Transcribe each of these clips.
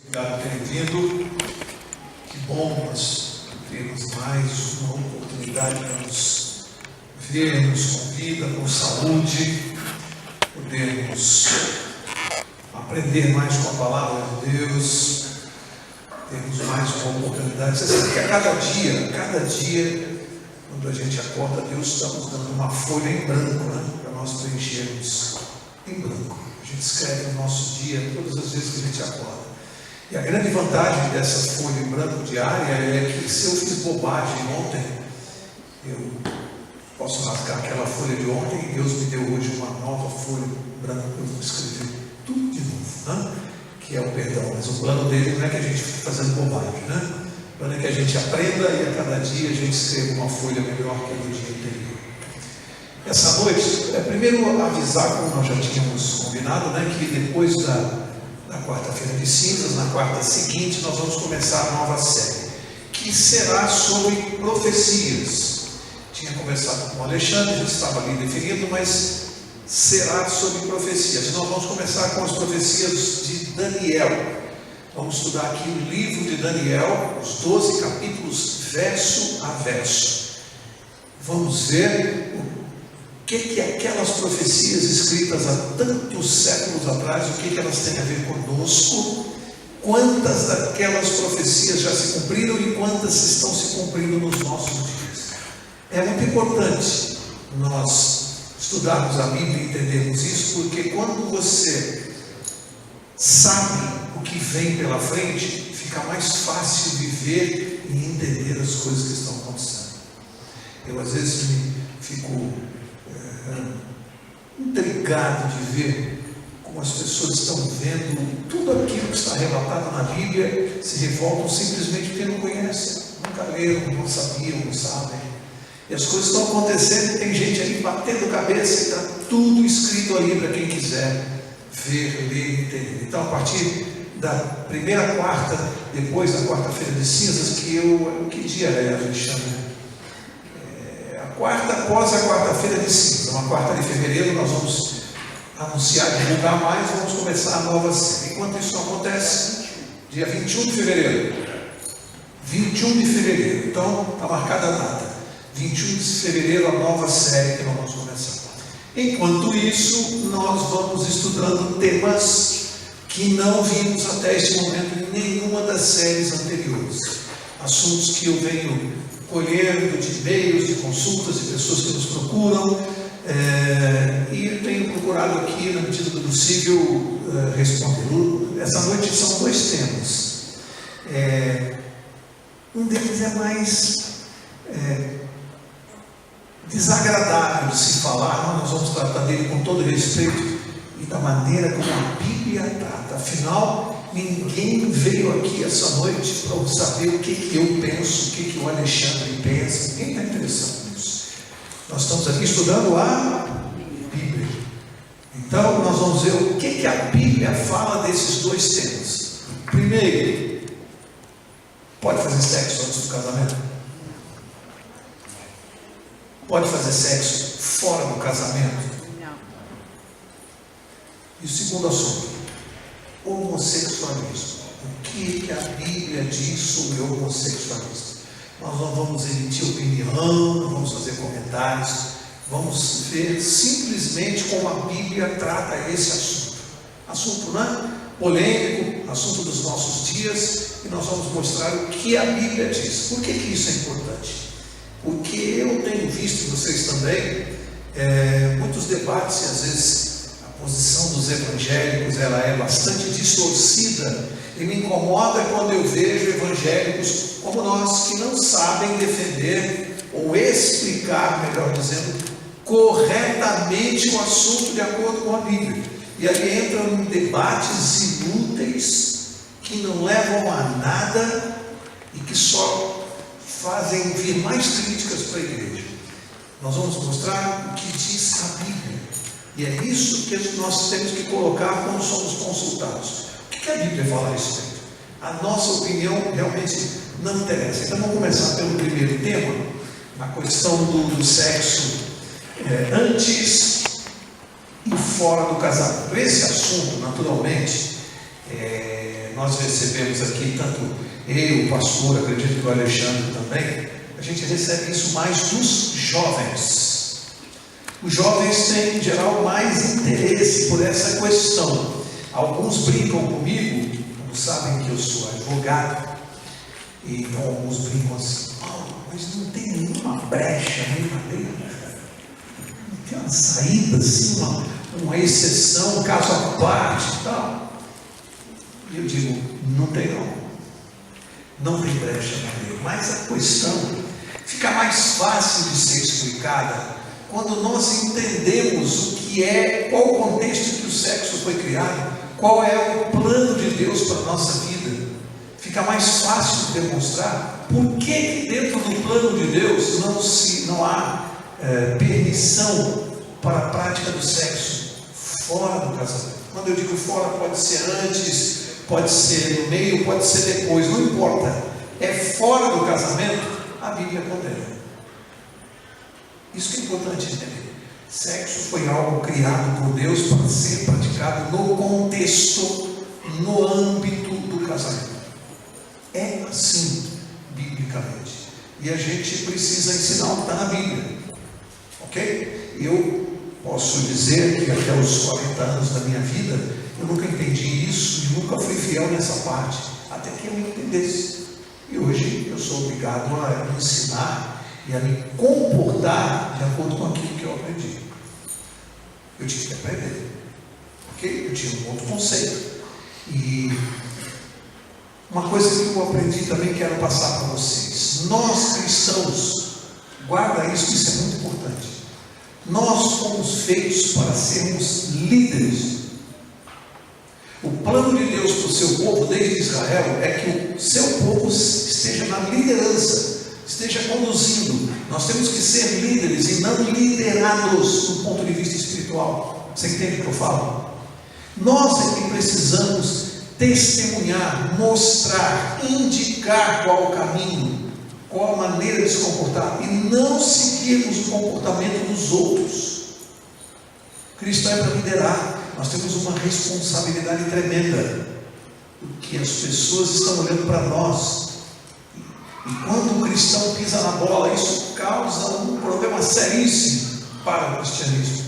Obrigado por terem vindo. Que bom nós termos mais uma oportunidade para nos ver, nos convida com saúde, podermos aprender mais com a palavra de Deus, termos mais uma oportunidade. Você sabe que a cada dia, quando a gente acorda, Deus está nos dando uma folha em branco, né, para nós preenchermos em branco. A gente escreve o nosso dia todas as vezes que a gente acorda. E a grande vantagem dessa folha em branco diária é que se eu fiz bobagem ontem, eu posso rasgar aquela folha de ontem e Deus me deu hoje uma nova folha em branco para eu vou escrever tudo de novo, né? Que é o perdão. Mas o plano dele não é que a gente fique fazendo bobagem, né? O plano é que a gente aprenda e a cada dia a gente escreva uma folha melhor que a do dia anterior. Essa noite, primeiro avisar, como nós já tínhamos combinado, né, que depois da quarta-feira de cinzas, na quarta seguinte, nós vamos começar a nova série, que será sobre profecias. Tinha conversado com o Alexandre, a gente estava ali definindo, mas será sobre profecias. Nós vamos começar com as profecias de Daniel. Vamos estudar aqui o livro de Daniel, os 12 capítulos, verso a verso. Vamos ver o que aquelas profecias escritas há tantos séculos atrás, o que elas têm a ver conosco, quantas daquelas profecias já se cumpriram e quantas estão se cumprindo nos nossos dias. É muito importante nós estudarmos a Bíblia e entendermos isso, porque quando você sabe o que vem pela frente, fica mais fácil viver e entender as coisas que estão acontecendo. Eu às vezes fico intrigado de ver como as pessoas estão vendo tudo aquilo que está relatado na Bíblia, se revoltam simplesmente porque não conhecem, nunca leram, não sabiam, não sabem. E as coisas estão acontecendo e tem gente ali batendo cabeça e está tudo escrito ali para quem quiser ver, ler e entender. Então, a partir da primeira quarta, depois da quarta-feira de cinzas, que dia é, Alexandre? Quarta após a quarta-feira de cinzas, uma quarta de fevereiro, nós vamos anunciar, divulgar mais, vamos começar a nova série. Enquanto isso não acontece, dia 21 de fevereiro. 21 de fevereiro, então está marcada a data. 21 de fevereiro, a nova série que nós vamos começar. Enquanto isso, nós vamos estudando temas que não vimos até este momento em nenhuma das séries anteriores. Assuntos que eu venho colhendo de e-mails, de consultas, de pessoas que nos procuram, e eu tenho procurado aqui, na medida do possível, responder. Essa noite são dois temas. Um deles é mais desagradável de se falar, mas nós vamos tratar dele com todo respeito e da maneira como a Bíblia trata. Afinal, ninguém veio aqui essa noite para saber o que eu penso, o que o Alexandre pensa. Ninguém está interessado nisso. Nós estamos aqui estudando a Bíblia. Então, nós vamos ver o que a Bíblia fala desses dois temas. Primeiro, pode fazer sexo antes do casamento? Pode fazer sexo fora do casamento? Não. E o segundo assunto, homossexualismo. O que a Bíblia diz sobre o homossexualismo? Nós não vamos emitir opinião, não vamos fazer comentários, vamos ver simplesmente como a Bíblia trata esse assunto. Assunto, né? Polêmico, assunto dos nossos dias, e nós vamos mostrar o que a Bíblia diz. Por que isso é importante? Porque eu tenho visto, vocês também, muitos debates, e às vezes a posição dos evangélicos ela é bastante distorcida, e me incomoda quando eu vejo evangélicos como nós, que não sabem defender, ou explicar, melhor dizendo, corretamente o assunto de acordo com a Bíblia. E aí entram em debates inúteis, que não levam a nada, e que só fazem vir mais críticas para a igreja. Nós vamos mostrar o que diz a Bíblia. E é isso que nós temos que colocar quando somos consultados. O que a Bíblia fala a respeito? A nossa opinião realmente não interessa. Então vamos começar pelo primeiro tema, a questão do sexo antes e fora do casamento. Esse assunto, naturalmente, nós recebemos aqui, tanto eu, o pastor, acredito que o Alexandre também, a gente recebe isso mais dos jovens. Os jovens têm, em geral, mais interesse por essa questão. Alguns brincam comigo, como sabem que eu sou advogado, e então alguns brincam assim: Paulo, mas não tem nenhuma brecha nem na lei, não tem uma saída assim, uma exceção, um caso à parte e tal. E eu digo: não tem não tem brecha na lei, mas a questão fica mais fácil de ser explicada quando nós entendemos o que é, qual o contexto que o sexo foi criado, qual é o plano de Deus para a nossa vida. Fica mais fácil de demonstrar por que dentro do plano de Deus não há permissão para a prática do sexo fora do casamento. Quando eu digo fora, pode ser antes, pode ser no meio, pode ser depois, não importa. É fora do casamento, a Bíblia condena. Isso que é importante entender. Sexo foi algo criado por Deus para ser praticado no contexto, no âmbito do casamento. É assim, biblicamente. E a gente precisa ensinar o que está na Bíblia. Ok? Eu posso dizer que até os 40 anos da minha vida, eu nunca entendi isso e nunca fui fiel nessa parte, até que eu entendesse. E hoje eu sou obrigado a ensinar e a me comportar de acordo com aquilo que eu aprendi. Eu tive que aprender, ok? Eu tinha um outro conceito. E uma coisa que eu aprendi também quero passar para vocês: nós cristãos, guarda isso, isso é muito importante. Nós fomos feitos para sermos líderes. O plano de Deus para o seu povo desde Israel é que o seu povo esteja na liderança, esteja conduzindo. Nós temos que ser líderes e não liderados do ponto de vista espiritual. Você entende o que eu falo? Nós é que precisamos testemunhar, mostrar, indicar qual o caminho, qual a maneira de se comportar, e não seguirmos o comportamento dos outros. Cristo é para liderar. Nós temos uma responsabilidade tremenda, porque as pessoas estão olhando para nós. E quando o cristão pisa na bola, isso causa um problema seríssimo para o cristianismo,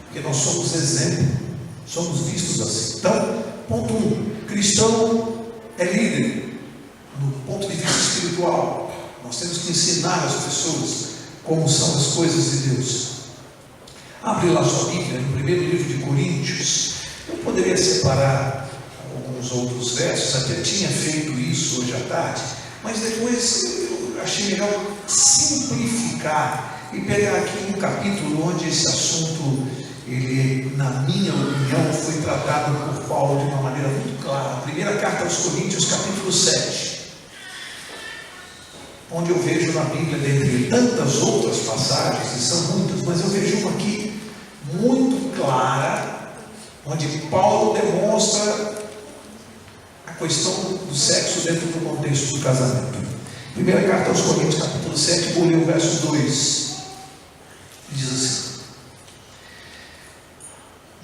porque nós somos exemplo, somos vistos assim. Então, ponto 1, cristão é líder no ponto de vista espiritual. Nós temos que ensinar as pessoas como são as coisas de Deus. Abre lá sua Bíblia, no primeiro livro de Coríntios. Eu poderia separar alguns outros versos, até tinha feito isso hoje à tarde, mas depois eu achei melhor simplificar e pegar aqui um capítulo onde esse assunto, ele, na minha opinião, foi tratado por Paulo de uma maneira muito clara. Primeira carta aos Coríntios, capítulo 7, onde eu vejo na Bíblia, dentre tantas outras passagens, e são muitas, mas eu vejo uma aqui muito clara, onde Paulo demonstra a questão do sexo dentro do contexto do casamento. Primeira carta aos Coríntios, capítulo 7, vou ler o verso 2. Diz assim: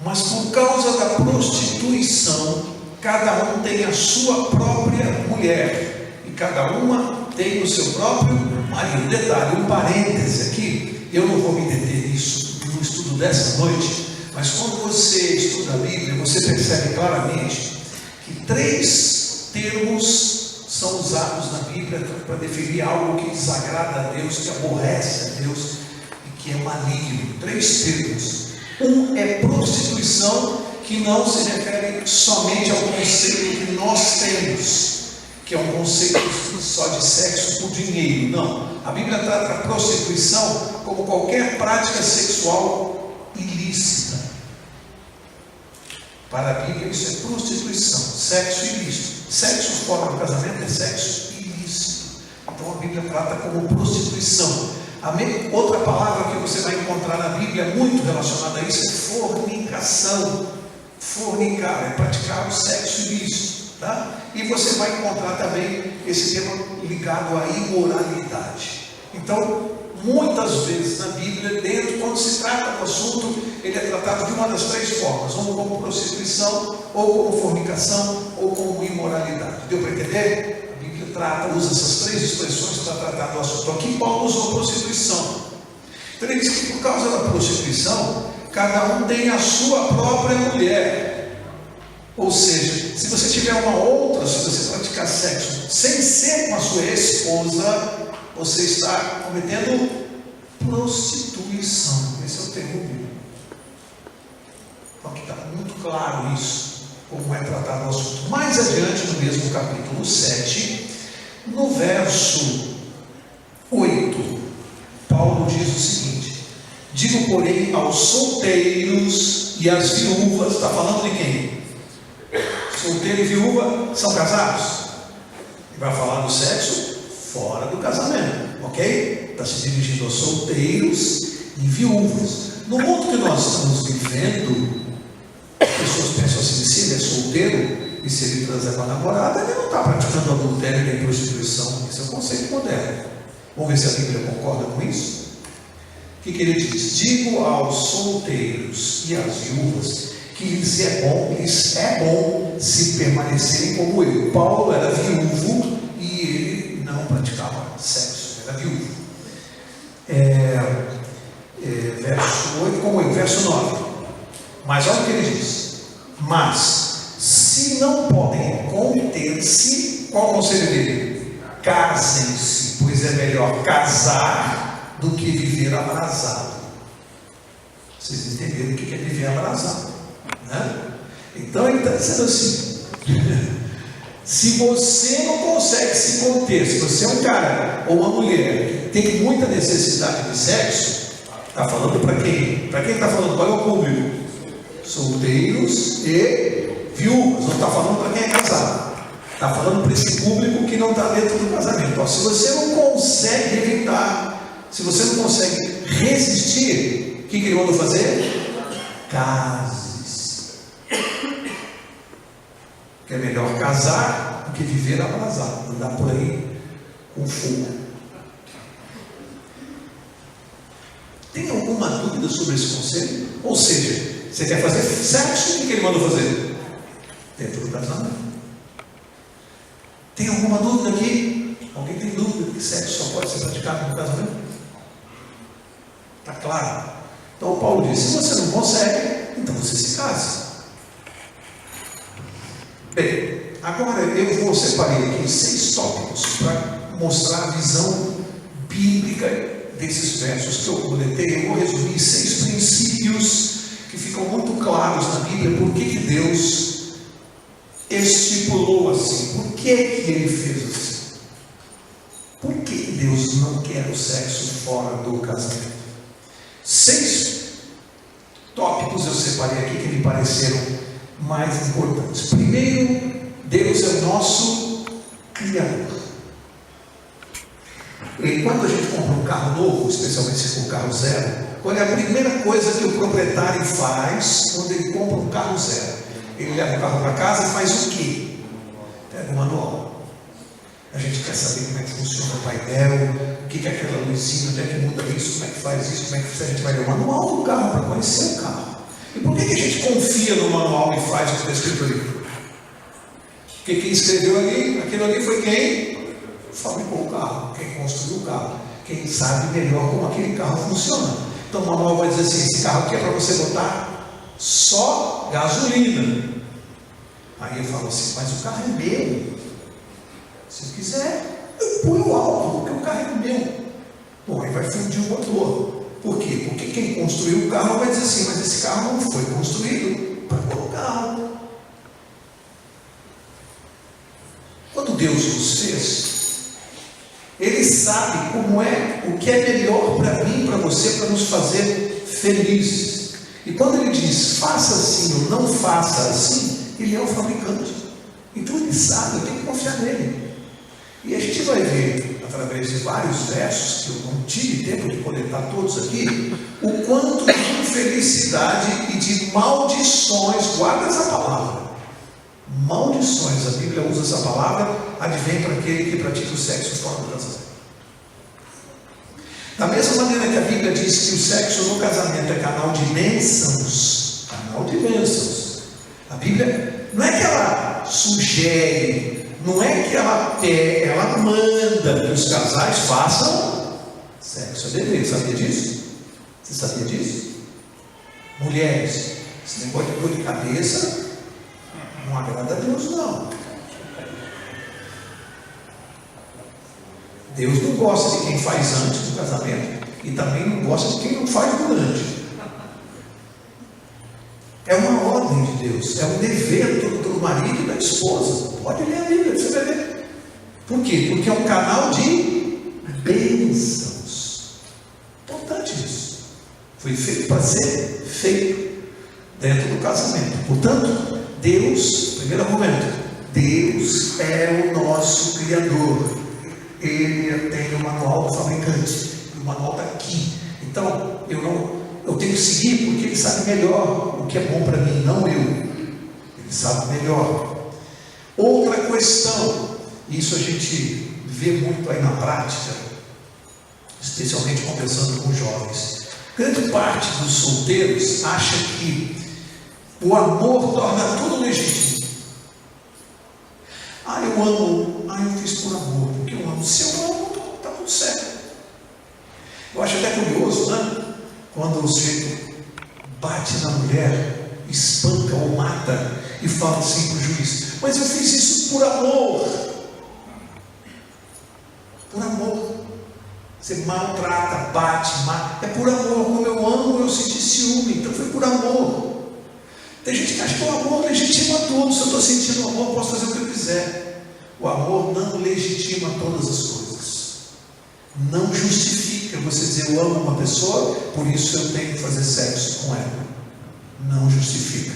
mas por causa da prostituição, cada um tem a sua própria mulher, e cada uma tem o seu próprio marido. Detalhe, um parêntese aqui, eu não vou me deter nisso no estudo dessa noite, mas quando você estuda a Bíblia, você percebe claramente que 3 termos são usados na Bíblia para definir algo que desagrada a Deus, que aborrece a Deus e que é maligno. 3 termos. Um é prostituição, que não se refere somente ao conceito que nós temos, que é um conceito só de sexo por dinheiro. Não, a Bíblia trata a prostituição como qualquer prática sexual ilícita. Para a Bíblia isso é prostituição, sexo ilícito. Sexo fora do casamento é sexo ilícito. Então a Bíblia trata como prostituição. Outra palavra que você vai encontrar na Bíblia muito relacionada a isso é fornicação. Fornicar é praticar o sexo ilícito. Tá? E você vai encontrar também esse tema ligado à imoralidade. Então, muitas vezes na Bíblia, quando se trata do assunto, ele é tratado de uma das três formas, ou como prostituição, ou como fornicação, ou como imoralidade. Deu para entender? A Bíblia usa essas três expressões para tratar do assunto. Aqui Paulo usou prostituição. Então ele diz que por causa da prostituição, cada um tem a sua própria mulher. Ou seja, se você tiver uma outra, se você praticar sexo sem ser com a sua esposa, você está cometendo prostituição. Esse é o termo bíblico. Então aqui está muito claro isso, como é tratado o assunto. Mais adiante, no mesmo capítulo 7, no verso 8, Paulo diz o seguinte: digo, porém, aos solteiros e às viúvas. Está falando de quem? Solteiro e viúva são casados. E vai falar do sexo fora do casamento, ok? Está se dirigindo aos solteiros e viúvas. No mundo que nós estamos vivendo, as pessoas pensam assim: se ele é solteiro e se ele transa com a namorada, ele não está praticando adultério nem prostituição. Esse é o conceito moderno. Vamos ver se a Bíblia concorda com isso. O que ele diz? Digo aos solteiros e às viúvas que lhes é bom se permanecerem como eu. Paulo era viúvo e ele não praticava sexo, era viúvo. Verso 8, como eu, verso 9. Mas olha o que ele diz: mas se não podem conter-se, qual o conselho dele? Casem-se, pois é melhor casar do que viver abrasado. Vocês entenderam o que é viver abrasado, né? Então ele está dizendo assim: se você não consegue se conter, se você é um cara ou uma mulher que tem muita necessidade de sexo, está falando para quem? Para quem está falando? Qual é o público? Solteiros e viúvas. Não está falando para quem é casado. Está falando para esse público que não está dentro do casamento. Ó, se você não consegue evitar, se você não consegue resistir, o que ele manda fazer? Case-se. Que é melhor casar do que viver abrasado, andar por aí com fogo. Tem alguma dúvida sobre esse conselho? Ou seja, você quer fazer sexo, o que ele mandou fazer? Dentro do casamento. Tem alguma dúvida aqui? Alguém tem dúvida que sexo só pode ser praticado no casamento? Está claro? Então Paulo diz: se você não consegue, então você se case. Bem, agora eu separei aqui 6 tópicos para mostrar a visão bíblica desses versos que eu coletei. Eu vou resumir 6 princípios que ficam muito claros na Bíblia. Por que Deus estipulou assim? Por que ele fez assim? Por que Deus não quer o sexo fora do casamento? 6 tópicos eu separei aqui que me pareceram mais importantes. Primeiro, Deus é o nosso Criador. E quando a gente compra um carro novo, especialmente se for um carro zero, qual é a primeira coisa que o proprietário faz quando ele compra um carro zero? Ele leva o carro para casa e faz o quê? Pega o manual. A gente quer saber como é que funciona o painel, o que é aquela luzinha, onde é que muda isso, como é que faz isso, como é que a gente vai ler o manual do carro para conhecer o carro. E por que a gente confia no manual e faz o que está escrito ali? Porque quem escreveu ali, aquilo ali foi quem fabricou o carro, quem construiu o carro, quem sabe melhor como aquele carro funciona. Então o manual vai dizer assim: esse carro aqui é para você botar só gasolina. Aí eu falo assim: mas o carro é meu. Se eu quiser, eu ponho o álcool, porque o carro é meu. Bom, aí vai fundir o motor. Por quê? Porque quem construiu o carro vai dizer assim: mas esse carro não foi construído para colocar álcool. Quando Deus nos fez, Ele sabe como é, o que é melhor para mim, para você, para nos fazer felizes. E quando Ele diz faça assim ou não faça assim, Ele é o fabricante. Então Ele sabe, eu tenho que confiar nele. E a gente vai ver, através de vários versos, que eu não tive tempo de coletar todos aqui, o quanto de infelicidade e de maldições, guarda essa palavra, maldições, a Bíblia usa essa palavra, advém para aquele que pratica o sexo fora do casamento. Da mesma maneira que a Bíblia diz que o sexo no casamento é canal de bênçãos, a Bíblia não é que ela sugere, não é que ela manda que os casais façam sexo. É dever, sabia disso? Você sabia disso? Mulheres, esse negócio de dor de cabeça não agrada a Deus, não. Deus não gosta de quem faz antes do casamento e também não gosta de quem não faz durante. É uma ordem de Deus, é um dever do marido e da esposa. Pode ler a Bíblia, você vai ver. Por quê? Porque é um canal de bênçãos. Importante isso. Foi feito para ser feito dentro do casamento. Portanto, Deus, primeiro argumento, Deus é o nosso Criador. Ele tem o manual do fabricante. O manual está aqui. Então, eu tenho que seguir porque Ele sabe melhor o que é bom para mim, não eu. Ele sabe melhor. Outra questão, isso a gente vê muito aí na prática, especialmente conversando com jovens. Grande parte dos solteiros acha que o amor torna tudo legítimo. Eu amo, eu fiz por amor, porque eu amo. Se eu amo, está tudo certo. Eu acho até curioso, né? Quando o sujeito bate na mulher, espanca ou mata e fala assim para o juiz: mas eu fiz isso por amor. Por amor. Você maltrata, bate, mata. É por amor. Como eu amo, eu senti ciúme. Então foi por amor. Tem gente que acha que o amor legitima tudo. Se eu estou sentindo amor, eu posso fazer o que eu quiser. O amor não legitima todas as coisas. Não justifica você dizer eu amo uma pessoa, por isso eu tenho que fazer sexo com ela. Não justifica.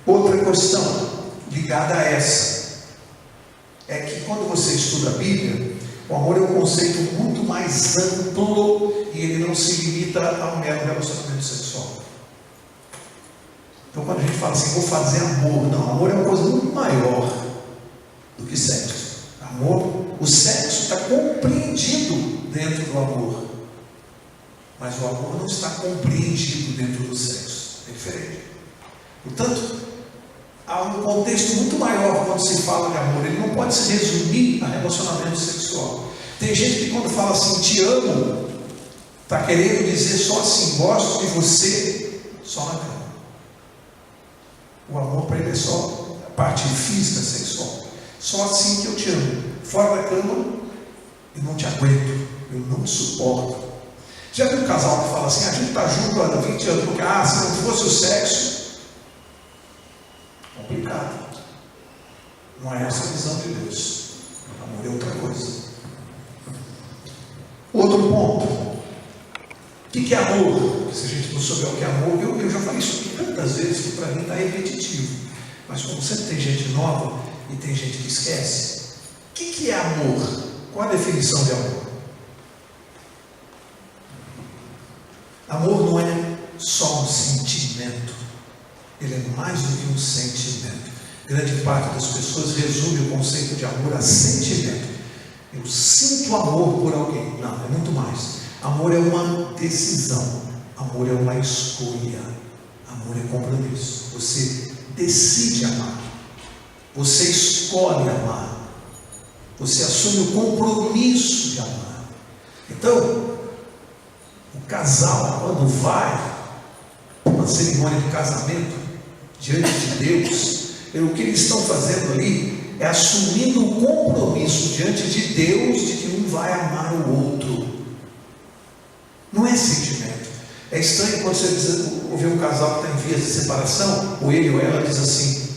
Outra questão ligada a essa é que quando você estuda a Bíblia, o amor é um conceito muito mais amplo e ele não se limita ao mero relacionamento sexual. Então quando a gente fala assim, vou fazer amor, não, amor é uma coisa muito maior do que sexo. Amor, o sexo está compreendido dentro do amor, mas o amor não está compreendido dentro do sexo. É diferente. Portanto, há um contexto muito maior quando se fala de amor. Ele não pode se resumir a relacionamento sexual. Tem gente que quando fala assim, te amo, está querendo dizer só assim, gosto de você só na cama. O amor para ele é só a parte física sexual. Só assim que eu te amo. Fora da cama, eu não te aguento, eu não te suporto. Já viu um casal que fala assim, a gente está junto há 20 anos, porque se não fosse o sexo, complicado. Não é essa a visão de Deus. O amor é outra coisa. Outro ponto. O que é amor? Se a gente não souber o que é amor, eu já falei isso aqui tantas vezes que para mim está repetitivo. Mas como sempre tem gente nova e tem gente que esquece, o que é amor? Qual a definição de amor? Amor não é só um sentimento, ele é mais do que um sentimento. Grande parte das pessoas resume o conceito de amor a sentimento. Eu sinto amor por alguém. Não, é muito mais. Amor é uma decisão, amor é uma escolha, amor é compromisso. Você decide amar, você escolhe amar, você assume o compromisso de amar. Então, o casal, quando vai para uma cerimônia de casamento diante de Deus, o que eles estão fazendo ali é assumindo o compromisso diante de Deus de que um vai amar o outro. Não é sentimento. É estranho quando você ouvir um casal que está em vias de separação, ou ele ou ela diz assim: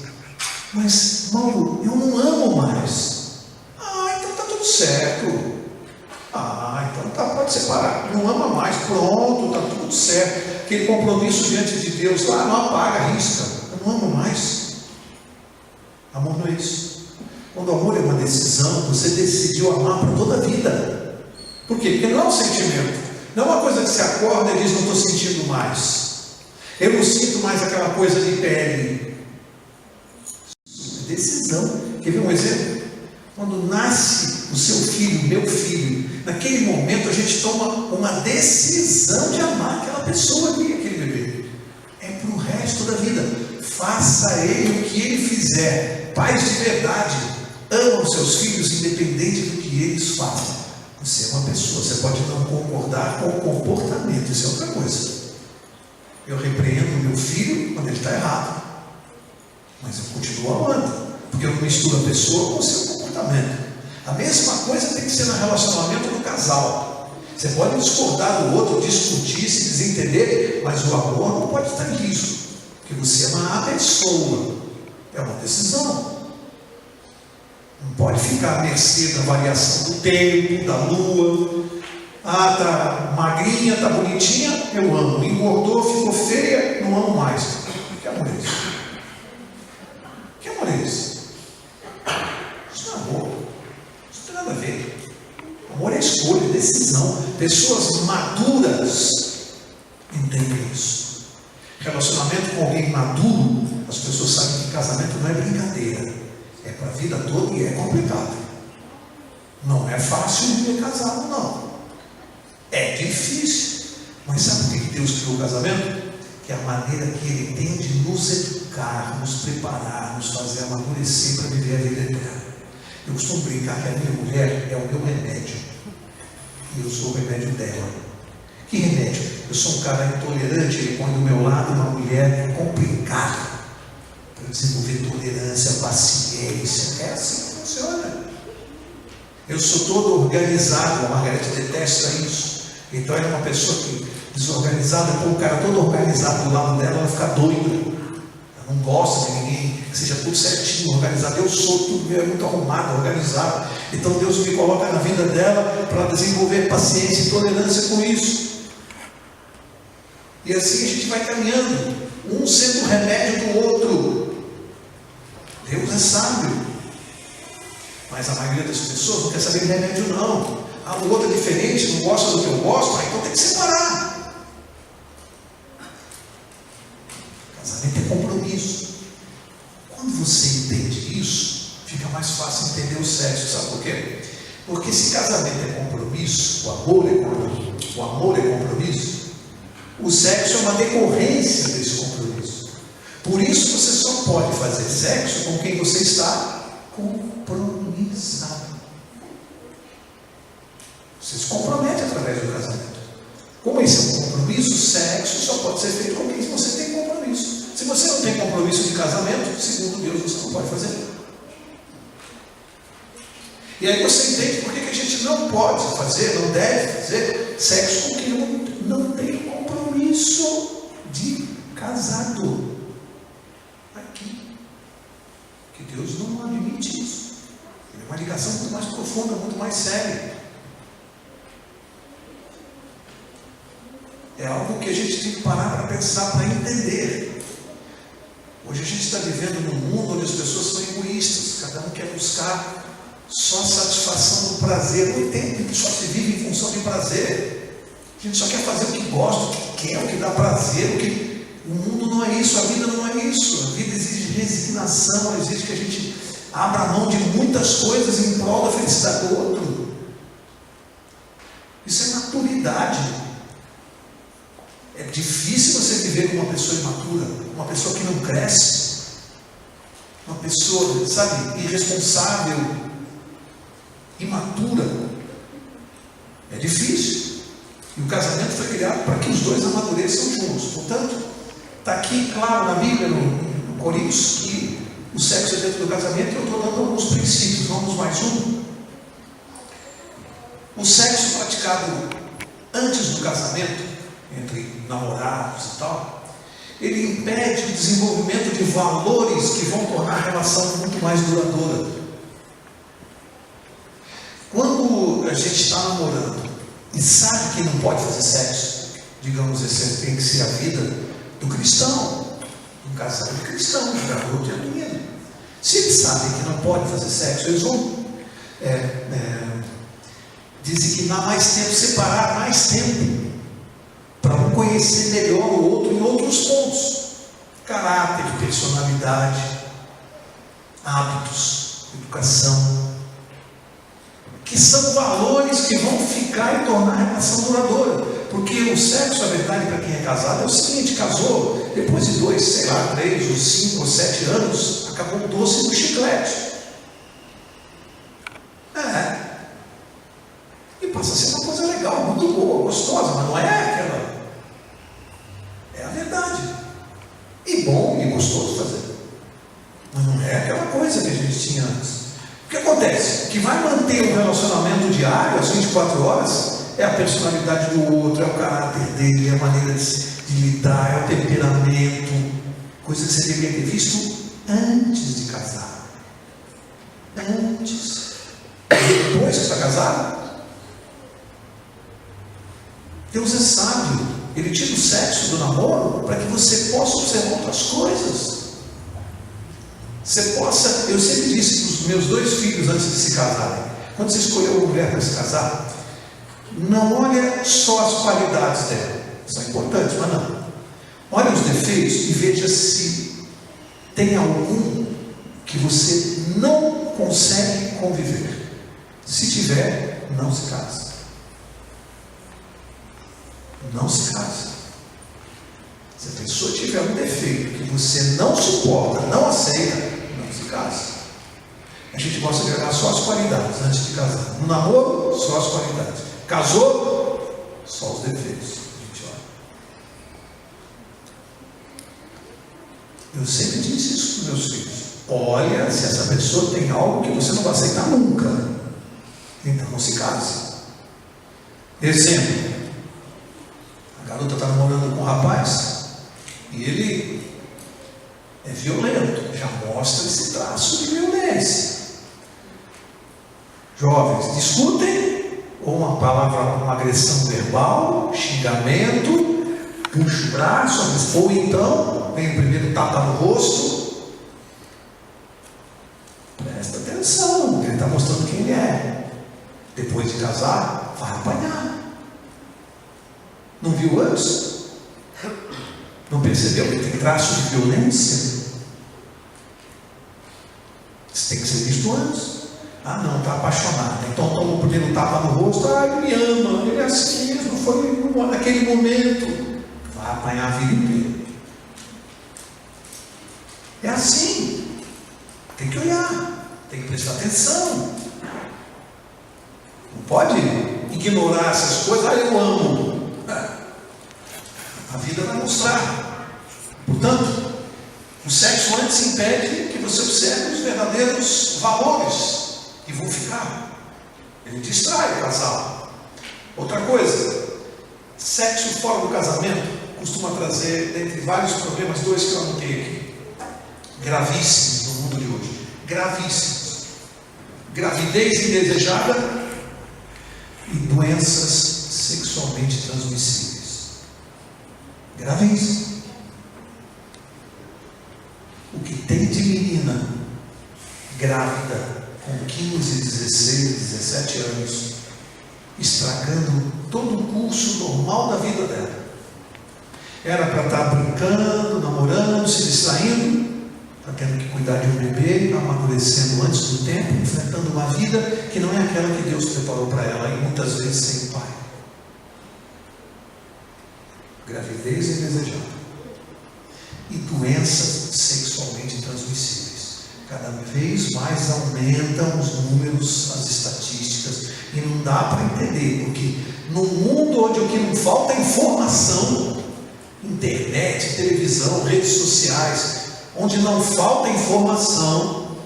mas Mauro, eu não amo mais. Então está tudo certo. Então tá, pode separar. Não ama mais, pronto, está tudo certo. Aquele compromisso diante de Deus lá, não apaga, arrisca. Eu não amo mais. Amor não é isso. Quando o amor é uma decisão, você decidiu amar para toda a vida. Por quê? Porque não é um sentimento. Não é uma coisa que você acorda e diz, não estou sentindo mais. Eu não sinto mais aquela coisa de pele. É decisão. Quer ver um exemplo? Quando nasce o seu filho, meu filho, naquele momento a gente toma uma decisão de amar aquela pessoa ali, aquele bebê. É para o resto da vida. Faça ele o que ele fizer. Pais de verdade amam seus filhos independente do que eles façam. Você é uma pessoa, você pode não concordar com o comportamento, isso é outra coisa. Eu repreendo meu filho quando ele está errado, mas eu continuo amando, porque eu não misturo a pessoa com o seu comportamento. A mesma coisa tem que ser no relacionamento do casal. Você pode discordar do outro, discutir, se desentender, mas o amor não pode estar nisso, porque você ama a pessoa. É uma decisão. Não pode ficar à mercê da variação do tempo, da lua. Ah, tá magrinha, tá bonitinha, eu amo. Engordou, ficou feia, não amo mais. Que amor é isso? Que amor é esse? Isso não é amor. Isso não tem nada a ver. Amor é escolha, é decisão. Pessoas maduras entendem isso. Relacionamento com alguém maduro, as pessoas sabem que casamento não é brincadeira. É para a vida toda e é complicado. Não é fácil viver casado, não. É difícil. Mas sabe por que Deus criou o casamento? Que é a maneira que Ele tem de nos educar, nos preparar, nos fazer amadurecer para viver a vida eterna. Eu costumo brincar que a minha mulher é o meu remédio. E eu sou o remédio dela. Que remédio? Eu sou um cara intolerante, ele põe do meu lado uma mulher complicada. Para desenvolver tolerância, paciência. É assim que funciona. Eu sou todo organizado, a Margarete detesta isso. Então ela é uma pessoa que desorganizada, põe um cara todo organizado do lado dela, ela fica doida. Ela não gosta de ninguém que seja tudo certinho, organizado. Eu sou tudo muito arrumado, organizado. Então Deus me coloca na vida dela para desenvolver paciência e tolerância com isso. E assim a gente vai caminhando, um sendo o remédio do outro. Deus é sábio, mas a maioria das pessoas não quer saber de remédio, não. Ah, o outro é diferente, não gosta do que eu gosto, então tem que separar. Casamento é compromisso. Quando você entende isso, fica mais fácil entender o sexo. Sabe por quê? Porque se casamento é compromisso, o amor é compromisso, o sexo é uma decorrência desse compromisso. Por isso você só pode fazer sexo com quem você está compromissado. Você se compromete através do casamento. Como esse é um compromisso, o sexo só pode ser feito com quem você tem compromisso. Se você não tem compromisso de casamento, segundo Deus, você não pode fazer. E aí você entende por que a gente não pode fazer, não deve fazer sexo com quem não tem compromisso de casado. Aqui. Que Deus não admite isso. É uma ligação muito mais profunda, muito mais séria. É algo que a gente tem que parar para pensar, para entender. Hoje a gente está vivendo num mundo onde as pessoas são egoístas, cada um quer buscar só satisfação do prazer. Não entende que só se vive em função de prazer. A gente só quer fazer o que gosta, o que quer, o que dá prazer. O mundo não é isso, a vida não é isso. A vida exige resignação, exige que a gente abra mão de muitas coisas em prol da felicidade do outro. Isso é maturidade. É difícil você viver com uma pessoa imatura, uma pessoa que não cresce, uma pessoa, sabe, irresponsável, imatura. É difícil. E o casamento foi criado para que os dois amadureçam juntos. Portanto, está aqui claro na Bíblia, no Coríntios, que o sexo é dentro do casamento. Eu estou dando alguns princípios, vamos mais um. O sexo praticado antes do casamento, entre namorados e tal, ele impede o desenvolvimento de valores que vão tornar a relação muito mais duradoura. Quando a gente está namorando e sabe que não pode fazer sexo, digamos, esse tem que ser a vida do cristão, um casal de cristão, de garoto e a menina. Se eles sabem que não pode fazer sexo, eles vão designar mais tempo, separar mais tempo, para um conhecer melhor o outro em outros pontos: caráter, personalidade, hábitos, educação. que são valores que vão ficar e tornar a relação duradoura. Porque o sexo, a verdade, para quem é casado, é o seguinte: casou, depois de 2, sei lá, 3 ou 5 ou 7 anos, acabou o doce do chiclete. E passa a ser uma coisa legal, muito boa, gostosa, mas não é aquela. É a verdade. E bom e gostoso fazer. Mas não é aquela coisa que a gente tinha antes. O que acontece? O que vai manter o relacionamento diário, às 24 horas, é a personalidade do outro, é o caráter dele, é a maneira de lidar, é o temperamento. Coisa que você deveria ter visto antes de casar. Antes. Depois que está casado, Deus é sábio. Ele tira o sexo do namoro para que você possa observar outras coisas. Você possa, eu sempre disse para os meus 2 filhos antes de se casarem, quando você escolheu uma mulher para se casar, não olha só as qualidades dela, são importantes, mas não. Olha os defeitos e veja se tem algum que você não consegue conviver. Se tiver, não se case. Não se case. Se a pessoa tiver um defeito que você não suporta, não aceita, não se case. A gente gosta de olhar só as qualidades antes de casar. No namoro, só as qualidades. Casou, só os defeitos. A gente olha. Eu sempre disse isso para os meus filhos. Olha se essa pessoa tem algo que você não vai aceitar nunca. Então não se case. Exemplo. A garota está namorando com um rapaz e ele é violento, já mostra esse traço de violência. Jovens, discutem, ou uma palavra, uma agressão verbal, xingamento, puxa o braço, ou então vem o primeiro tapa no rosto. Presta atenção, ele está mostrando quem ele é. Depois de casar, vai apanhar. Não viu antes? Não percebeu que tem traço de violência? Isso tem que ser visto antes. Ah, não, está apaixonado. Então toma o primeiro tapa no rosto. Ah, ele me ama, ele é assim mesmo, foi naquele momento. Vai apanhar a vida inteira. É assim. Tem que olhar, tem que prestar atenção. Não pode ignorar essas coisas. Ah, eu amo. A vida vai mostrar. Portanto, o sexo antes impede que você observe os verdadeiros valores que vão ficar. Ele distrai o casal. Outra coisa, sexo fora do casamento costuma trazer, dentre vários problemas, 2 que eu anotei aqui, gravíssimos no mundo de hoje. Gravíssimos. Gravidez indesejada e doenças sexualmente transmissíveis. Gravíssimo. O que tem de menina grávida com 15, 16, 17 anos, estragando todo o curso normal da vida dela. Era para estar brincando, namorando, se distraindo, está tendo que cuidar de um bebê, amadurecendo antes do tempo, enfrentando uma vida que não é aquela que Deus preparou para ela, e muitas vezes sem o pai. Gravidez indesejada e doenças sexualmente transmissíveis. Cada vez mais aumentam os números, as estatísticas, e não dá para entender, porque no mundo onde o que não falta é informação, internet, televisão, redes sociais, onde não falta informação,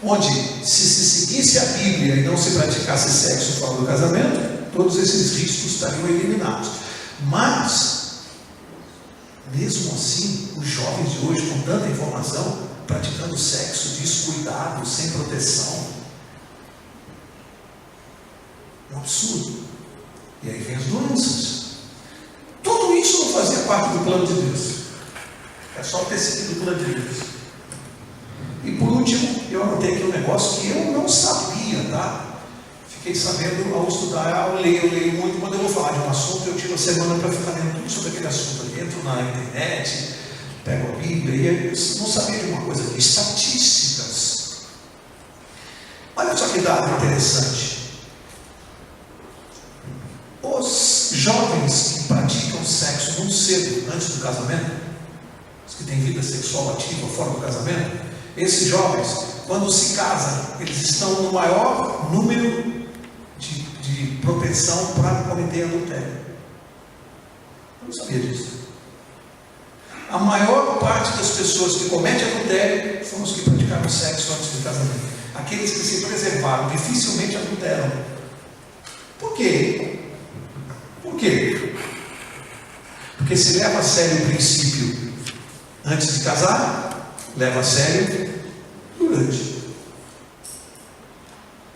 onde se seguisse a Bíblia e não se praticasse sexo fora do casamento, todos esses riscos estariam eliminados. Mas mesmo assim, os jovens de hoje, com tanta informação, praticando sexo descuidado, sem proteção. Um absurdo. E aí vem as doenças. Tudo isso não fazia parte do plano de Deus. É só ter seguido o plano de Deus. E por último, eu anotei aqui um negócio que eu não sabia, tá? Fiquei sabendo ao estudar, eu leio muito. Quando eu vou falar de um assunto, eu tiro a semana para ficar lendo tudo sobre aquele assunto. Eu entro na internet, pego a Bíblia, e eu não sabia de uma coisa aqui, estatísticas. Olha só que dado interessante. cedo, antes do casamento, os que têm vida sexual ativa fora do casamento, esses jovens, quando se casam, eles estão no maior número de propensão para cometer adultério. Eu não sabia disso. A maior parte das pessoas que cometem adultério são os que praticaram sexo antes do casamento. Aqueles que se preservaram dificilmente adulteram. Por quê? Por quê? Porque se leva a sério o princípio antes de casar, leva a sério durante.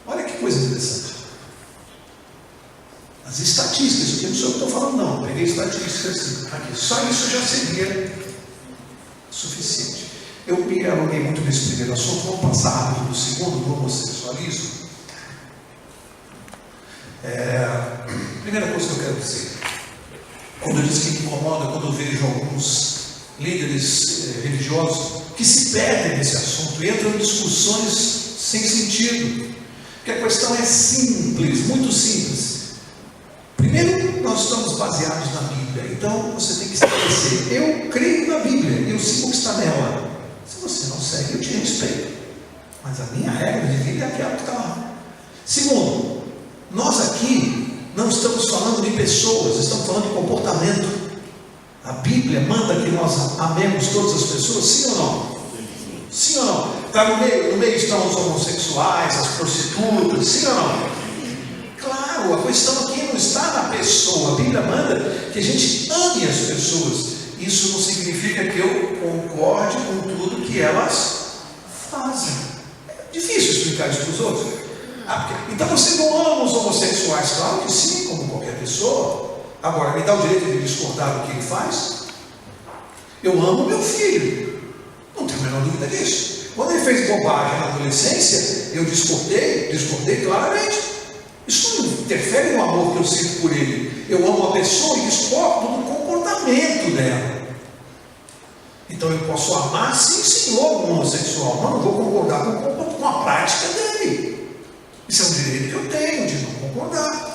Olha que coisa interessante. As estatísticas, isso aqui não sou eu que estou falando, não. Peguei estatísticas aqui. Só isso já seria suficiente. Eu me alonguei muito nesse primeiro assunto. Vamos passar rápido do segundo, do homossexualismo. Primeira coisa que eu quero dizer, quando eu disse que me incomoda, quando eu vejo alguns líderes religiosos que se perdem nesse assunto, entram em discussões sem sentido, porque a questão é simples, muito simples. Primeiro, nós estamos baseados na Bíblia, então você tem que estabelecer: eu creio na Bíblia, eu sigo o que está nela. Se você não segue, eu te respeito, mas a minha regra de vida é aquela que está lá. Segundo, nós aqui não estamos falando de pessoas, estamos falando de comportamento. A Bíblia manda que nós amemos todas as pessoas, sim ou não? Sim ou não? Está no meio estão os homossexuais, as prostitutas, sim ou não? Claro, a questão aqui não está na pessoa. A Bíblia manda que a gente ame as pessoas. Isso não significa que eu concorde com tudo que elas fazem. É difícil explicar isso para os outros. Então você não ama os homossexuais? Claro que sim, como qualquer pessoa. Agora, me dá o direito de discordar do que ele faz? Eu amo meu filho, não tenho a menor dúvida disso. Quando ele fez bobagem na adolescência, eu discordei claramente. Isso não interfere no amor que eu sinto por ele. Eu amo a pessoa e discordo do comportamento dela. Então eu posso amar, sim senhor, o homossexual, mas não vou concordar com a prática dele. Isso é um direito que eu tenho de não concordar.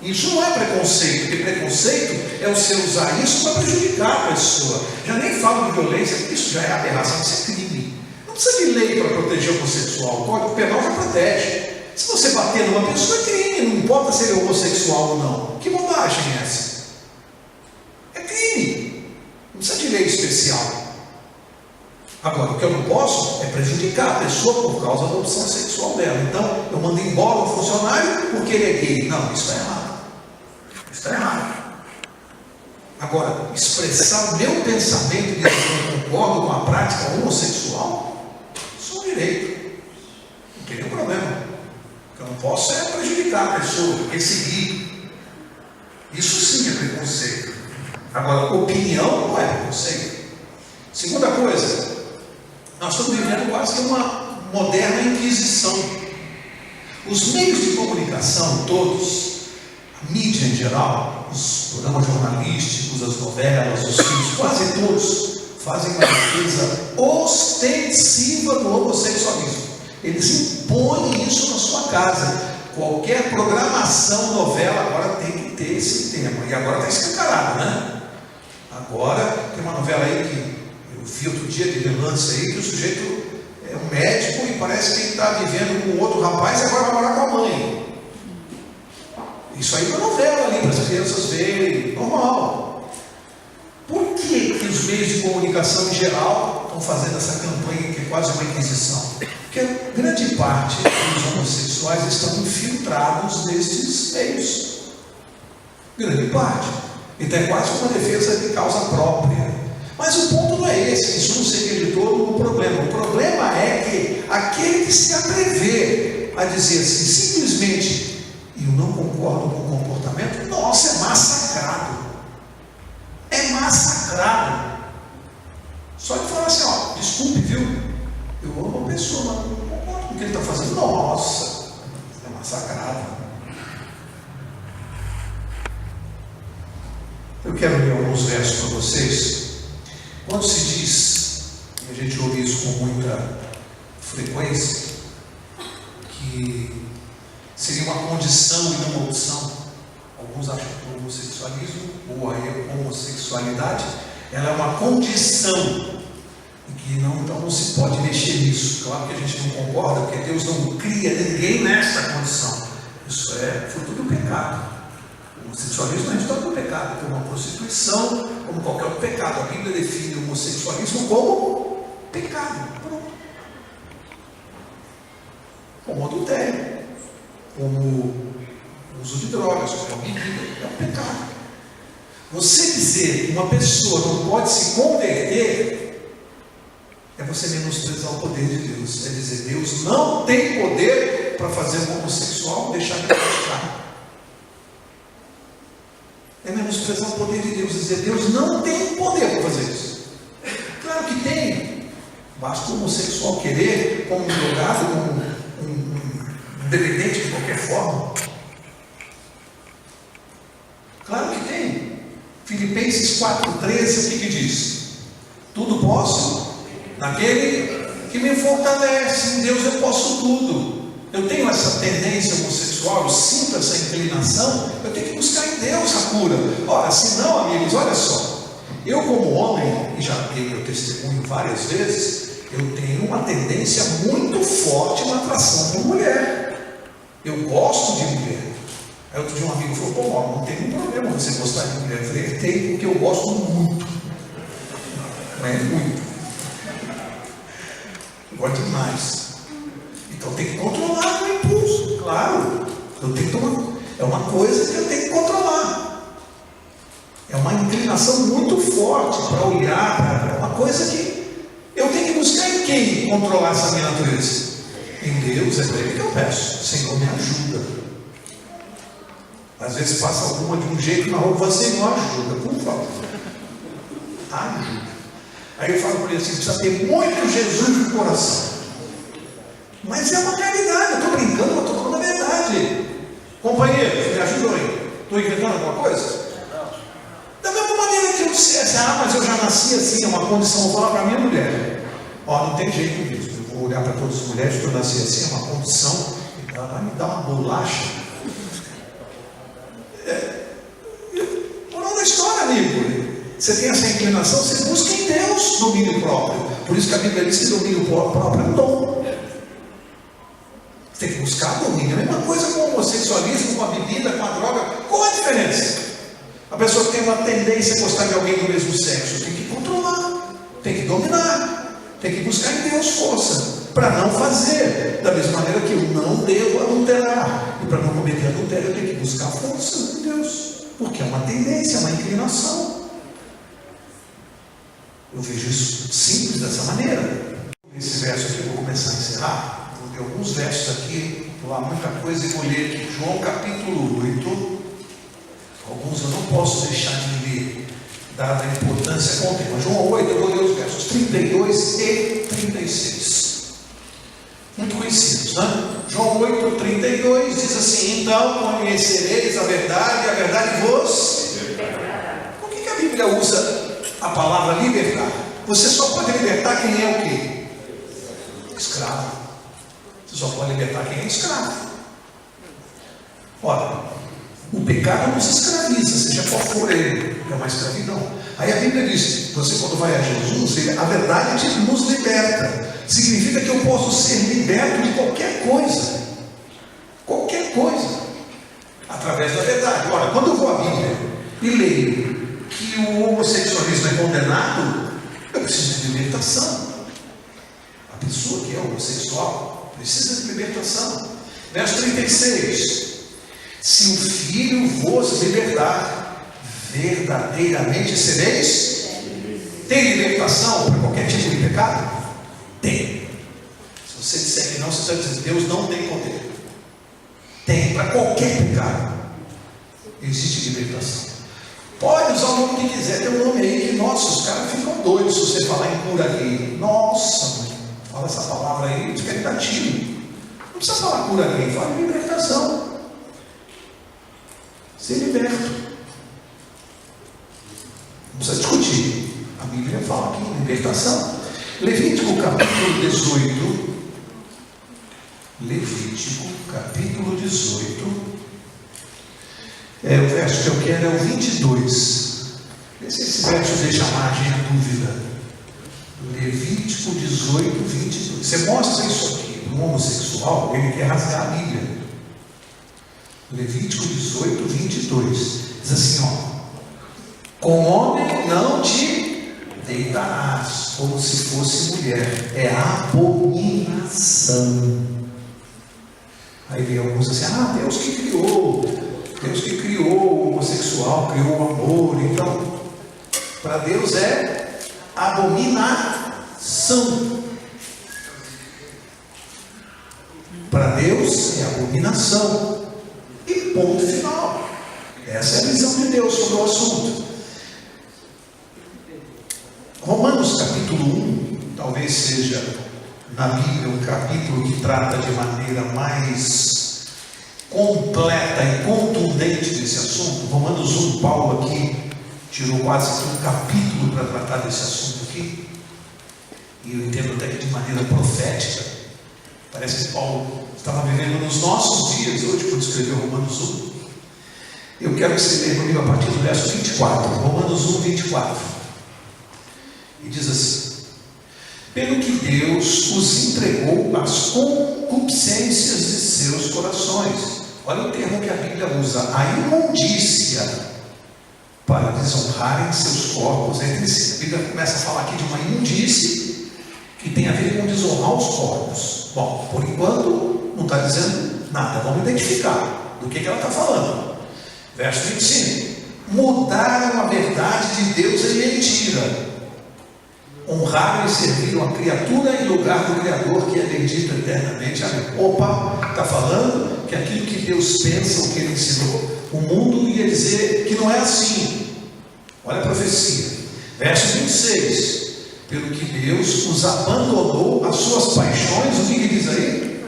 Isso não é preconceito, porque preconceito é você usar isso para prejudicar a pessoa. Já nem falo de violência, porque isso já é aberração, isso é crime. Não precisa de lei para proteger o homossexual, o Código Penal já protege. Se você bater numa pessoa, é crime, não importa se ele é homossexual ou não. Que bobagem é essa? É crime, não precisa de lei especial. Agora, o que eu não posso é prejudicar a pessoa por causa da opção sexual dela. Então, eu mando embora o funcionário porque ele é gay. Não, isso está errado. Isso está errado. Agora, expressar o meu pensamento de que eu não concordo com a prática homossexual, isso é um direito. Não tem nenhum problema. O que eu não posso é prejudicar a pessoa, perseguir. Isso sim é preconceito. Agora, opinião não é preconceito. Segunda coisa, nós estamos vivendo quase que uma moderna inquisição. Os meios de comunicação todos, a mídia em geral, os programas jornalísticos, as novelas, os filmes, quase todos fazem uma defesa ostensiva do homossexualismo. Eles impõem isso na sua casa. Qualquer programação, novela, agora tem que ter esse tema. E agora está escancarado, né? Agora tem uma novela aí que eu vi outro dia de relance aí, que o sujeito é um médico e parece que ele está vivendo com outro rapaz e agora vai morar com a mãe. Isso aí é uma novela ali para as crianças verem, normal. Por que os meios de comunicação em geral estão fazendo essa campanha que é quase uma inquisição? Porque grande parte dos homossexuais estão infiltrados nesses meios. Grande parte. Então é quase uma defesa de causa própria. Mas o ponto não é esse, isso não seria de todo o problema. O problema é que aquele que se atrever a dizer assim, simplesmente, eu não concordo com o comportamento, nossa, é massacrado. É massacrado. Só de falar assim, ó, desculpe, viu? Eu amo a pessoa, mas não concordo com o que ele está fazendo. Nossa, é massacrado. Eu quero ler alguns versos para vocês. Quando se diz, e a gente ouve isso com muita frequência, que seria uma condição e uma opção Alguns acham que o homossexualismo ou a homossexualidade ela é uma condição e que então não se pode mexer nisso. Claro que a gente não concorda, porque Deus não cria ninguém nesta condição. Isso é fruto do pecado. O homossexualismo não é história do pecado, como a prostituição, como qualquer outro pecado. A Bíblia define o homossexualismo como pecado. Pronto. Como adultério, como uso de drogas, como bebida, é um pecado. Você dizer que uma pessoa não pode se converter é você menosprezar o poder de Deus. É dizer, Deus não tem poder para fazer um homossexual deixar de praticar. É menosprezar o poder de Deus, dizer, Deus não tem poder para fazer isso. Claro que tem. Basta o homossexual querer, como um drogado, como um dependente de qualquer forma. Claro que tem. Filipenses 4,13, o que diz? Tudo posso naquele que me fortalece. Em Deus eu posso tudo. Eu tenho essa tendência homossexual, eu sinto essa inclinação, eu tenho que buscar em Deus a cura. Ora, se não, amigos, olha só, eu como homem, e já dei meu testemunho várias vezes, eu tenho uma tendência muito forte na atração por mulher. Eu gosto de mulher. Aí outro dia um amigo falou, pô, não tem nenhum problema você gostar de mulher. Eu falei, tem, porque eu gosto muito. Não é muito. Eu gosto demais. Então tem que controlar o impulso, claro. Eu tenho que tomar. É uma coisa que eu tenho que controlar. É uma inclinação muito forte para olhar, é uma coisa que eu tenho que buscar em quem controlar essa minha natureza. Em Deus, é para Ele que eu peço. Senhor, me ajuda. Às vezes passa alguma de um jeito na rua, você não ajuda, por favor. Ajuda. Aí eu falo para ele assim, precisa ter muito Jesus no coração. Mas é uma realidade, eu estou brincando, eu estou falando a verdade. Companheiro, me ajuda aí. Estou inventando alguma coisa? Da mesma maneira que eu dissesse, mas eu já nasci assim, é uma condição, eu vou falar para a minha mulher. Não tem jeito mesmo, eu vou olhar para todas as mulheres que eu nasci assim, é uma condição, ela vai me dar uma bolacha. Moral da história, amigo. Você tem essa inclinação, você busca em Deus domínio próprio. Por isso que a Bíblia diz que domínio próprio é um dom. Você tem que buscar domínio. É a mesma coisa com o homossexualismo, com a bebida, com a droga. Qual a diferença? A pessoa que tem uma tendência a gostar de alguém do mesmo sexo tem que controlar, tem que dominar, tem que buscar em Deus força para não fazer. Da mesma maneira que eu não devo adulterar. E para não cometer adultério eu tenho que buscar força em Deus. Porque é uma tendência, é uma inclinação. Eu vejo isso simples dessa maneira. Esse verso aqui eu vou começar a encerrar. Vou ler alguns versos aqui, vou lá muita coisa e vou ler aqui. João capítulo 8. Alguns eu não posso deixar de ler, dada a importância contínua. João 8, eu vou ler os versos 32 e 36. Muito conhecidos, né? João 8, 32 diz assim: então conhecereis a verdade vos. Por que a Bíblia usa a palavra libertar? Você só pode libertar quem é o quê? Escravo. Você só pode libertar quem é escravo. Ora, o pecado nos escraviza, seja qual for ele, é uma escravidão. Aí a Bíblia diz, você quando vai a Jesus, a verdade nos liberta. Significa que eu posso ser liberto de qualquer coisa. Qualquer coisa. Através da verdade. Ora, quando eu vou à Bíblia e leio que o homossexualismo é condenado, eu preciso de libertação. A pessoa que é homossexual precisa de libertação. Verso 36. Se o Filho vos libertar, verdadeiramente sereis. Tem libertação para qualquer tipo de pecado? Tem. Se você disser que não, você está dizendo Deus não tem poder. Tem para qualquer pecado. Existe libertação. Pode usar o nome que quiser. Tem um nome aí que, nossa, os caras ficam doidos se você falar em cura gay. Nossa, fala essa palavra aí, diz que é negativo. Não precisa falar cura gay, fala em libertação. Ser liberto. Não precisa discutir. A Bíblia fala aqui, libertação. Levítico capítulo 18. Levítico capítulo 18. O verso que eu quero é o 22. Vê se esse verso deixa margem à dúvida. Levítico 18, 22. Você mostra isso aqui para um homossexual, ele quer rasgar a Bíblia. Levítico 18, 22. Diz assim, com homem não te deitarás, como se fosse mulher. É abominação. Aí vem alguns assim, Deus que criou o homossexual, criou o amor. Então, para Deus é abominação. Para Deus é abominação. E ponto final. Essa é a visão de Deus sobre o assunto. Romanos capítulo 1, talvez seja na Bíblia um capítulo que trata de maneira mais completa e contundente desse assunto. Romanos 1, Paulo aqui tirou quase um capítulo para tratar desse assunto aqui, e eu entendo até que de maneira profética. Parece que Paulo estava vivendo nos nossos dias hoje quando escreveu Romanos 1. Eu quero que você leia comigo a partir do verso 24, Romanos 1, 24. E diz assim: pelo que Deus os entregou às concupiscências de seus corações. Olha o termo que a Bíblia usa: a imundícia, para desonrarem seus corpos entre si. A Bíblia começa a falar aqui de uma imundícia que tem a ver com desonrar os corpos. Bom, por enquanto não está dizendo nada. Vamos identificar do que ela está falando. Verso 25: mudaram a verdade de Deus em mentira, honraram e serviram a criatura em lugar do Criador, que é bendito eternamente. Amém. Opa, está falando que aquilo que Deus pensa, o que Ele ensinou, o mundo ia dizer que não é assim. Olha a profecia. Verso 26: pelo que Deus os abandonou às suas paixões. O que diz aí?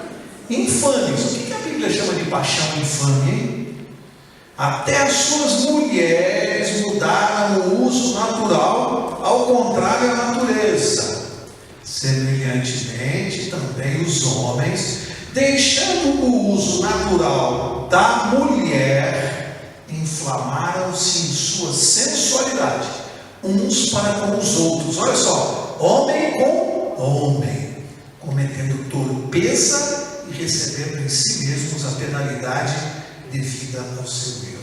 Infames. O que a Bíblia chama de paixão infame, hein? Até as suas mulheres mudaram o uso natural, ao contrário à natureza. Semelhantemente também os homens, deixando o uso natural da mulher, inflamaram-se em sua sensualidade, uns para com os outros. Olha só, homem com homem, cometendo torpeza e recebendo em si mesmos a penalidade devida ao seu erro.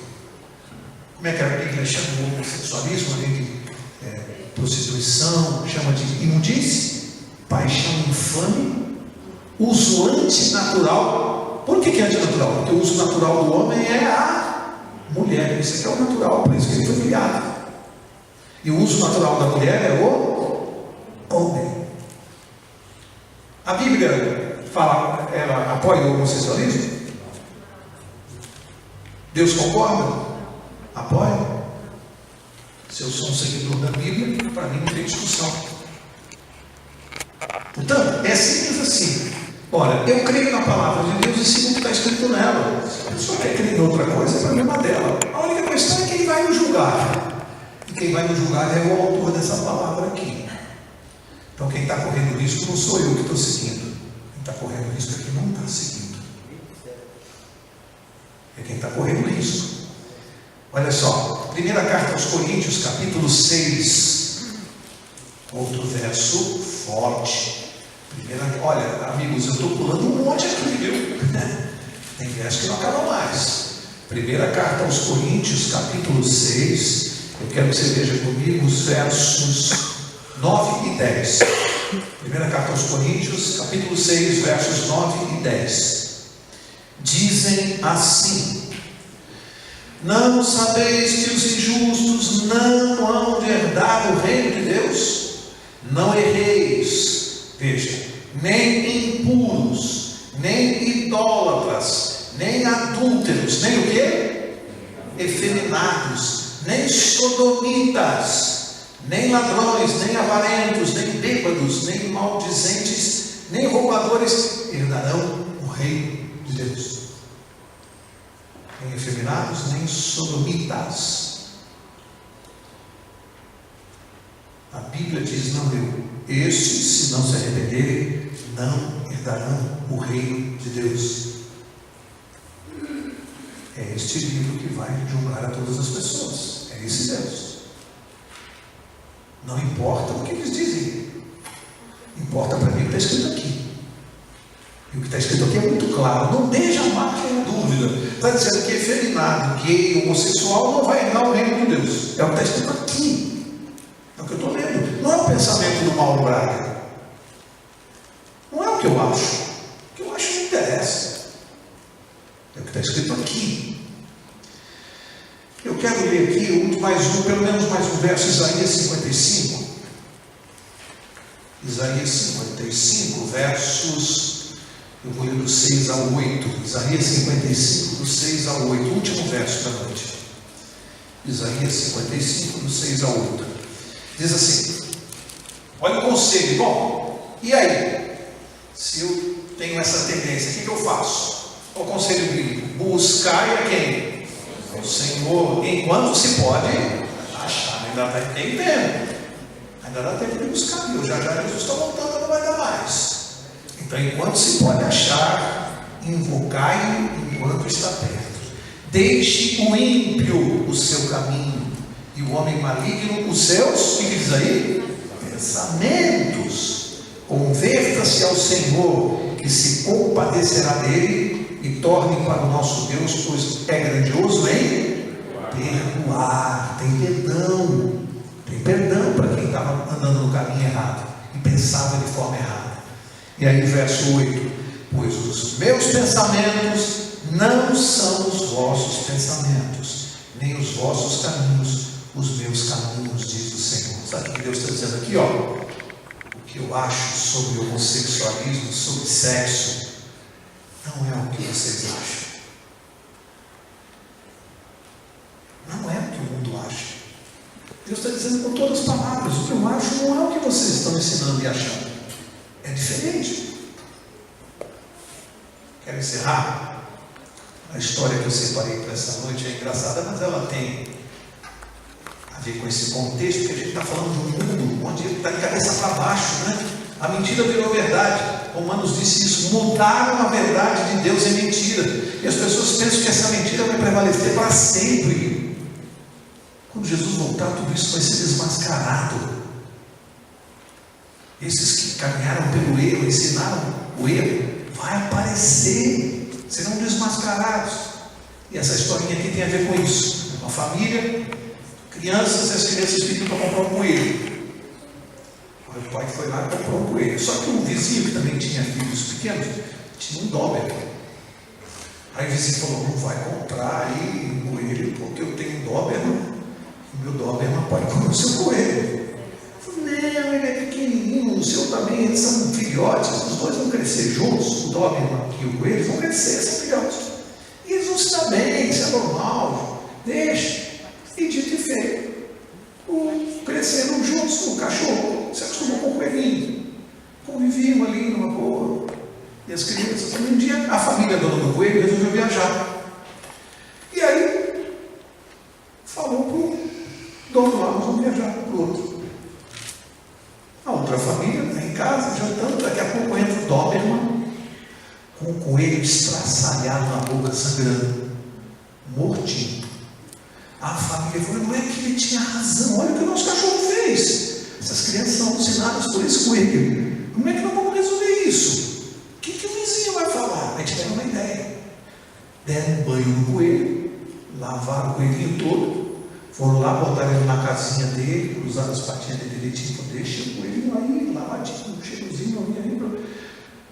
Como é que a Bíblia chama o homossexualismo? Além de prostituição, chama de imundície, paixão infame, uso antinatural. Por que é antinatural? Porque o uso natural do homem é a mulher. Isso aqui é o natural, por isso que ele foi criado. E o uso natural da mulher é o homem. A Bíblia fala, ela apoia o homossexualismo? Deus concorda? Apoia? Se eu sou um seguidor da Bíblia, para mim não tem discussão. Portanto, é simples assim. Ora, eu creio na palavra de Deus e sigo o que está escrito nela. Se a pessoa quer crer em outra coisa, é problema dela. A única questão é quem vai nos julgar. E quem vai nos julgar é o autor dessa palavra aqui. Então quem está correndo risco não sou eu que estou seguindo. Quem está correndo risco aqui não está seguindo. É quem está correndo risco. Olha só, primeira carta aos Coríntios, capítulo 6, outro verso forte. Olha, amigos, eu estou pulando um monte aqui, viu? Tem verso que não acaba mais. Primeira carta aos Coríntios, capítulo 6, eu quero que você veja comigo os versos 9 e 10. Primeira carta aos Coríntios, capítulo 6, versos 9 e 10. Dizem assim: não sabeis que os injustos não hão de herdar o reino de Deus? Não erreis, veja, nem impuros, nem idólatras, nem adúlteros, nem o quê? Efeminados, nem sodomitas, nem ladrões, nem avarentos, nem bêbados, nem maldizentes, nem roubadores herdarão o reino de Deus. Nem efeminados, nem sodomitas. A Bíblia diz: não eu. Estes, se não se arrependerem, não herdarão o reino de Deus. É este livro que vai julgar a todas as pessoas. É esse Deus. Não importa o que eles dizem, importa para mim o que está escrito aqui. E o que está escrito aqui é muito claro. Não deixa margem em dúvida. Está dizendo que efeminado, gay, homossexual não vai entrar no reino de Deus. É o que está escrito aqui. É o que eu estou lendo. Não é o pensamento do Mauro Braga. Não é o que eu acho. O que eu acho não interessa. É o que está escrito aqui. Eu quero ler aqui pelo menos mais um verso, Isaías 55. Isaías 55, versos... Eu vou ler do 6 ao 8. Isaías 55, do 6 ao 8. Último verso da noite. Isaías 55, do 6 ao 8. Diz assim: olha o conselho. Bom, e aí? Se eu tenho essa tendência, o que eu faço? O conselho bíblico: buscai a quem? O Senhor, enquanto se pode achar. Ainda vai ter tempo. Ainda dá tempo de buscar Deus. Já Jesus está voltando, não vai dar mais. Então, enquanto se pode achar, invocai-o enquanto está perto. Deixe o ímpio o seu caminho e o homem maligno os seus, o que diz aí? Pensamentos. Converta-se ao Senhor, que se compadecerá dele, e torne para o nosso Deus, pois é grandioso em perdoar. Tem perdão. Tem perdão para quem estava andando no caminho errado e pensava de forma errada. E aí, verso 8: pois os meus pensamentos não são os vossos pensamentos, nem os vossos caminhos, os meus caminhos, diz o Senhor. Sabe o que Deus está dizendo aqui? O que eu acho sobre homossexualismo, sobre sexo, não é o que vocês acham. Não é o que o mundo acha. Deus está dizendo com todas as palavras: o que eu acho não é o que vocês estão ensinando e achando. É diferente. Quero encerrar. A história que eu separei para essa noite é engraçada, mas ela tem a ver com esse contexto, que a gente está falando de um mundo onde ele está de cabeça para baixo, né? A mentira virou verdade. Romanos disse isso: mudaram a verdade de Deus em mentira. E as pessoas pensam que essa mentira vai prevalecer para sempre. Quando Jesus voltar, tudo isso vai ser desmascarado. Esses que caminharam pelo erro, ensinaram o erro, vai aparecer, serão desmascarados. E essa historinha aqui tem a ver com isso. Uma família, crianças, e as crianças pediram para comprar um coelho. O pai foi lá e comprou um coelho. Só que um vizinho que também tinha filhos pequenos, tinha um Doberman. Aí o vizinho falou: não vai comprar aí um coelho, porque eu tenho um Doberman, o meu Doberman pode comer o seu coelho. Não, ele é pequenininho, o seu também, eles são filhotes, os dois vão crescer juntos, o Doberman e o coelho vão crescer, são filhotes. E eles vão se dar bem, isso é normal, deixa. E dito e feito, cresceram juntos, o cachorro se acostumou com o coelhinho, conviviam ali numa boa. E as crianças, um dia a família dona do coelho resolveu viajar. E aí, falou para o dono lá: nós vamos viajar para o outro. A outra família está em casa, jantando. Daqui a pouco entra o Doberman com o coelho estraçalhado na boca, sangrando, mortinho. A família falou: não é que ele tinha razão, olha o que o nosso cachorro fez. Essas crianças são alucinadas por esse coelho. Como é que nós vamos resolver isso? O que o vizinho vai falar? A gente tem uma ideia. Deram um banho no coelho, lavaram o coelhinho todo, foram lá, botaram ele na casinha dele, cruzaram as patinhas dele direitinho, então deixa o coelhinho aí, lavadinho, cheirosinho,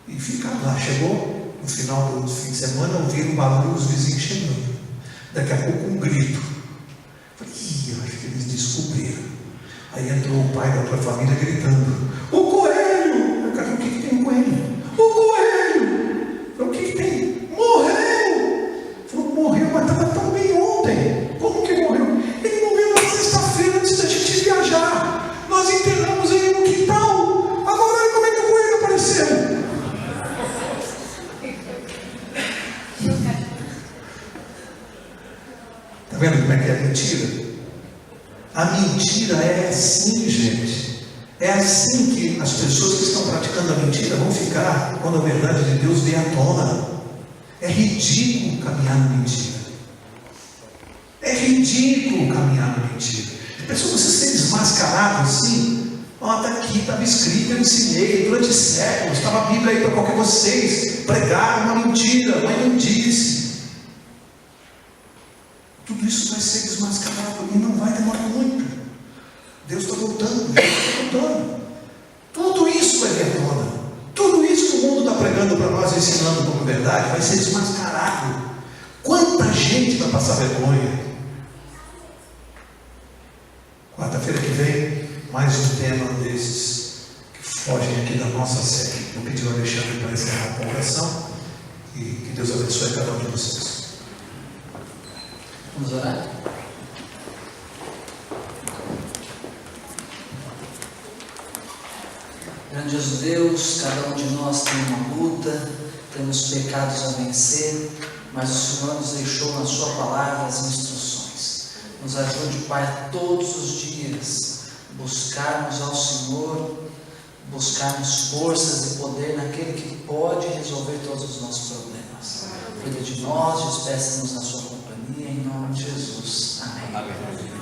e fica lá. Chegou no final do fim de semana, ouviram o barulho dos vizinhos chegando. Daqui a pouco um grito. Falei: acho que eles descobriram. Aí entrou o pai da outra família gritando: o coelho! Eu falei: o que tem um coelho? O coelho! Eu falei: o que tem? Morreu! Falou: morreu, mas estava tão bem ontem. Como que morreu? Ele morreu na sexta-feira antes da gente viajar. Nós enterramos ele no quintal. Agora como é que o coelho apareceu? Está vendo como é que é a mentira? A mentira é assim, gente. É assim que as pessoas que estão praticando a mentira vão ficar quando a verdade de Deus vier à tona. É ridículo caminhar na mentira. ridículo caminhar na mentira. Pensou você ser desmascarado assim? Ó, está aqui, estava escrito, eu ensinei durante séculos, estava a Bíblia aí para qualquer vocês pregaram uma mentira, mas não disse. Tudo isso vai ser desmascarado e não vai demorar muito. Deus está voltando, Deus está voltando. Tudo isso vai vir à tona. Tudo isso que o mundo está pregando para nós, ensinando como verdade, vai ser desmascarado. Quanta gente vai passar vergonha? Quarta-feira que vem, mais um tema desses que fogem aqui da nossa série. Vou pedir ao Alexandre para encerrar a conversação e que Deus abençoe cada um de vocês. Vamos orar? Grandioso Deus, cada um de nós tem uma luta, temos pecados a vencer, mas o Senhor nos deixou na sua palavra as instruções. Nos ajude, Pai, todos os dias buscarmos ao Senhor, buscarmos forças e poder naquele que pode resolver todos os nossos problemas. Cuida de nós, despeça-nos na sua companhia, em nome de Jesus. Amém.